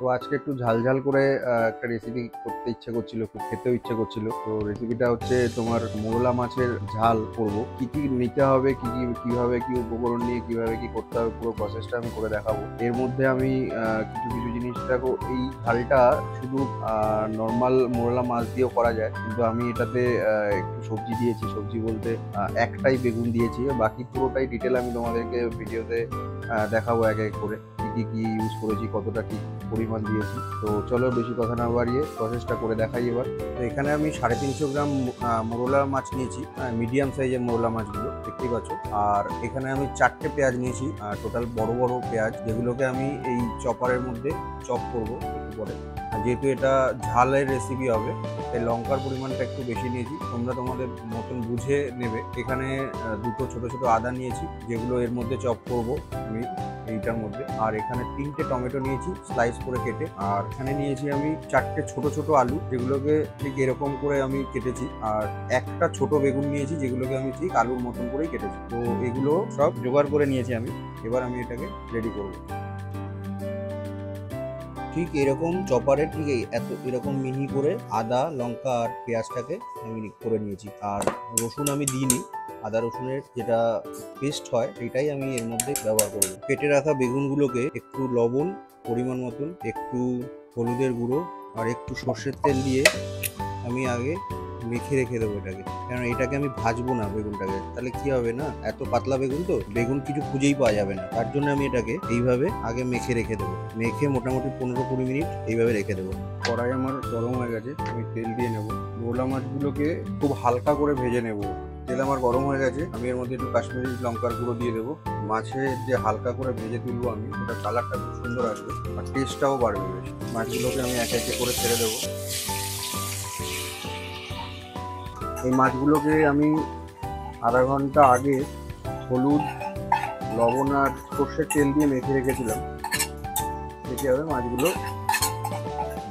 তো আজকে একটু ঝাল করে একটা রেসিপি করতে ইচ্ছে করছিল, খুব খেতেও ইচ্ছে করছিল। তো রেসিপিটা হচ্ছে তোমার মোরলা মাছের ঝাল করব। কি কি নিতে হবে, কিভাবে কি উপকরণ নিয়ে কিভাবে কি করতে হবে, পুরো প্রসেসটা আমি করে দেখাবো। এর মধ্যে আমি কিছু কিছু জিনিস দেখো, এই ঝালটা শুধু নর্মাল মোরলা মাছ দিয়েও করা যায়, কিন্তু আমি এটাতে একটু সবজি দিয়েছি। সবজি বলতে একটাই বেগুন দিয়েছি, বাকি পুরোটাই ডিটেল আমি তোমাদেরকে ভিডিওতে দেখাবো এক এক করে কি ইউজ করেছি, কতটা কি পরিমাণ দিয়েছি। তো চলো বেশি কথা না বাড়িয়ে প্রসেসটা করে দেখাই এবার। তো এখানে আমি 350 গ্রাম মোরলা মাছ নিয়েছি, মিডিয়াম সাইজের মোরলা মাছগুলো দেখতেই পাচ্ছ। আর এখানে আমি 4টে পেঁয়াজ নিয়েছি, টোটাল বড় বড় পেঁয়াজ, যেগুলোকে আমি এই চপারের মধ্যে চপ করবো একটু পরে। আর যেহেতু এটা ঝালের রেসিপি হবে, তাই লঙ্কার পরিমাণটা একটু বেশি নিয়েছি, তোমরা তোমাদের মতন বুঝে নেবে। এখানে দুটো ছোট ছোট আদা নিয়েছি, যেগুলো এর মধ্যে চপ করব আমি এইটার মধ্যে। আর এখানে 3টে টমেটো নিয়েছি স্লাইস করে কেটে। আর এখানে নিয়েছি আমি 4টে ছোট ছোট আলু, যেগুলোকে ঠিক এরকম করে আমি কেটেছি। আর একটা ছোট বেগুন নিয়েছি, যেগুলোকে আমি ঠিক আলুর মতন করেই কেটেছি। তো এগুলো সব জোগাড় করে নিয়েছি আমি। এবার আমি এটাকে রেডি করব। ঠিক এরকম চপারে ঠিক এরকম মিহি করে আদা লঙ্কা আর পেঁয়াজটাকে আমি করে নিয়েছি। আর রসুন আমি দিইনি, আদা রসুনের যেটা পেস্ট হয় সেটাই আমি এর মধ্যে ব্যবহার করব। কেটে রাখা বেগুনগুলোকে একটু লবণ পরিমাণ মতন, একটু হলুদের গুঁড়ো আর একটু সর্ষের তেল দিয়ে আমি আগে মেখে রেখে দেবো এটাকে। কারণ এটাকে আমি ভাজবো না বেগুনটাকে, তাহলে কি হবে না, এত পাতলা বেগুন তো বেগুন কিছু খুঁজেই পাওয়া যাবে না। তার জন্য আমি এটাকে এইভাবে আগে মেখে রেখে দেবো। মেখে মোটামুটি 15-20 মিনিট এইভাবে রেখে দেবো। কড়াই আমার গরম হয়ে গেছে, আমি তেল দিয়ে নেবো। মোরলা মাছগুলোকে খুব হালকা করে ভেজে নেবো। তেল আমার গরম হয়ে গেছে, আমি এর মধ্যে একটু কাশ্মীরি লঙ্কার গুঁড়ো দিয়ে দেবো। মাছের যে হালকা করে ভেজে তুলবো আমি, ওটা কালারটা খুব সুন্দর আসবে আর টেস্টটাও বাড়বে বেশ। মাছগুলোকে আমি একে একে করে ছেড়ে দেবো। এই মাছগুলোকে আমি আধা ঘন্টা আগে হলুদ লবণ আর সর্ষের তেল দিয়ে মেখে রেখেছিলাম। দেখতে হবে মাছগুলো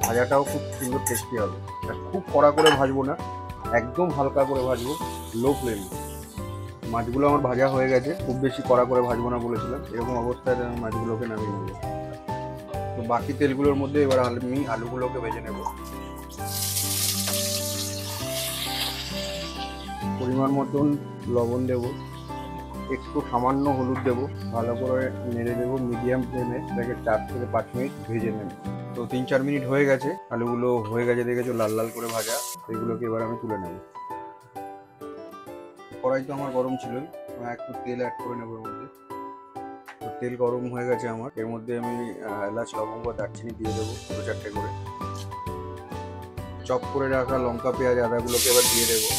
ভাজাটাও খুব সুন্দর টেস্টি হবে। খুব কড়া করে ভাজবো না, একদম হালকা করে ভাজবো, লো ফ্লেমে। মাছগুলো আমার ভাজা হয়ে গেছে, খুব বেশি কড়া করে ভাজবো না বলেছিলাম। এরকম অবস্থায় আমি মাছগুলোকে নামিয়ে নেবো। তো বাকি তেলগুলোর মধ্যে এবার আমি আলুগুলোকে ভেজে নেব। পরিমাণ মতন লবণ দেব, একটু সামান্য হলুদ দেবো, ভালো করে নেড়ে দেবো মিডিয়াম ফ্লেমে। এটাকে 4 থেকে 5 মিনিট ভেজে নেব। তো 3-4 মিনিট হয়ে গেছে, আলুগুলো হয়ে গেছে, দেখেছো লাল লাল করে ভাজা। এগুলোকে এবার আমি তুলে নেব। কড়াই তো আমার গরম ছিলই, একটু তেল অ্যাড করে নেবো এর মধ্যে। তো তেল গরম হয়ে গেছে আমার, এর মধ্যে আমি এলাচ লবঙ্গ দারচিনি দিয়ে দেবো 2-4টে করে। চপ করে রাখা লঙ্কা পেঁয়াজ আদাগুলোকে এবার দিয়ে দেবো।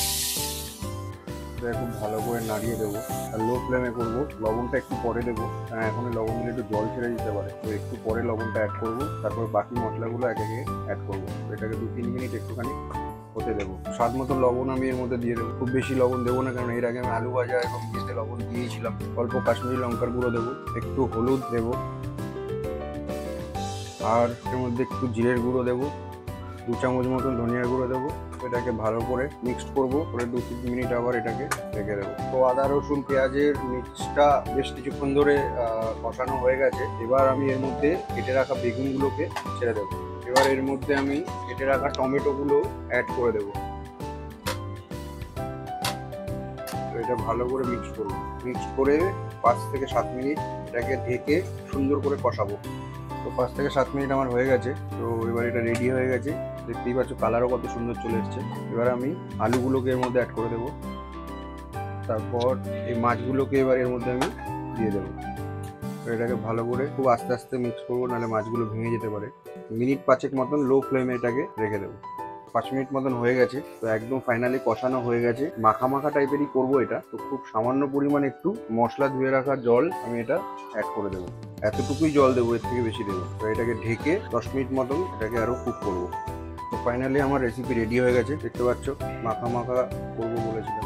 খুব ভালো করে নাড়িয়ে দেবো আর লো ফ্লেমে করবো। লবণটা একটু পরে দেবো, এখন লবণ দিলে একটু জল ছেড়ে দিতে পারে, তো একটু পরে লবণটা অ্যাড করবো। তারপর বাকি মশলাগুলো এক একে অ্যাড করবো। এটাকে 2-3 মিনিট একটুখানি হতে দেবো। স্বাদ মতো লবণ আমি এর মধ্যে দিয়ে দেবো, খুব বেশি লবণ দেবো না, কারণ এর আগে আমি আলু ভাজা এবং ইয়েতে লবণ দিয়েছিলাম। অল্প কাশ্মীরি লঙ্কার গুঁড়ো দেবো, একটু হলুদ দেবো, আর এর মধ্যে একটু জিরের গুঁড়ো দেবো, 2 চামচ মতন ধনিয়ার গুঁড়ো দেবো। এটাকে ভালো করে মিক্সড করবো, করে 2-3 মিনিট আবার এটাকে রেখে দেবো। তো আদা রসুন পেঁয়াজের মিক্সটা বেশ কিছুক্ষণ ধরে কষানো হয়ে গেছে। এবার আমি এর মধ্যে কেটে রাখা বেগুনগুলোকে ছেড়ে দেবো। এবার এর মধ্যে আমি কেটে রাখা টমেটোগুলো অ্যাড করে দেবো। তো এটা ভালো করে মিক্স করবো। মিক্স করে 5 থেকে 7 মিনিট এটাকে ঢেকে সুন্দর করে কষাবো। তো 5 থেকে 7 মিনিট আমার হয়ে গেছে। তো এবার এটা রেডি হয়ে গেছে, দেখতেই পাচ্ছ কালারও কত সুন্দর চলে এসছে। এবার আমি আলুগুলোকে এর মধ্যে অ্যাড করে দেবো। তারপর এই মাছগুলোকে এবার এর মধ্যে আমি দিয়ে দেবো। তো এটাকে ভালো করে খুব আস্তে আস্তে মিক্স করবো, নাহলে মাছগুলো ভেঙে যেতে পারে। মিনিট 5 মতন লো ফ্লেমে এটাকে রেখে দেবো। 5 মিনিট মতন হয়ে গেছে। তো একদম ফাইনালি কষানো হয়ে গেছে, মাখা মাখা টাইপেরই করবো এটা। তো খুব সামান্য পরিমাণ একটু মশলা ধুয়ে রাখা জল আমি এটা অ্যাড করে দেবো। এতটুকুই জল দেবো, এর থেকে বেশি দেবো। তো এটাকে ঢেকে 10 মিনিট মতন এটাকে আরো কুক করবো। তো ফাইনালি আমার রেসিপি রেডি হয়ে গেছে, দেখতে পাচ্ছ মাখা মাখা করবো বলেছিলাম।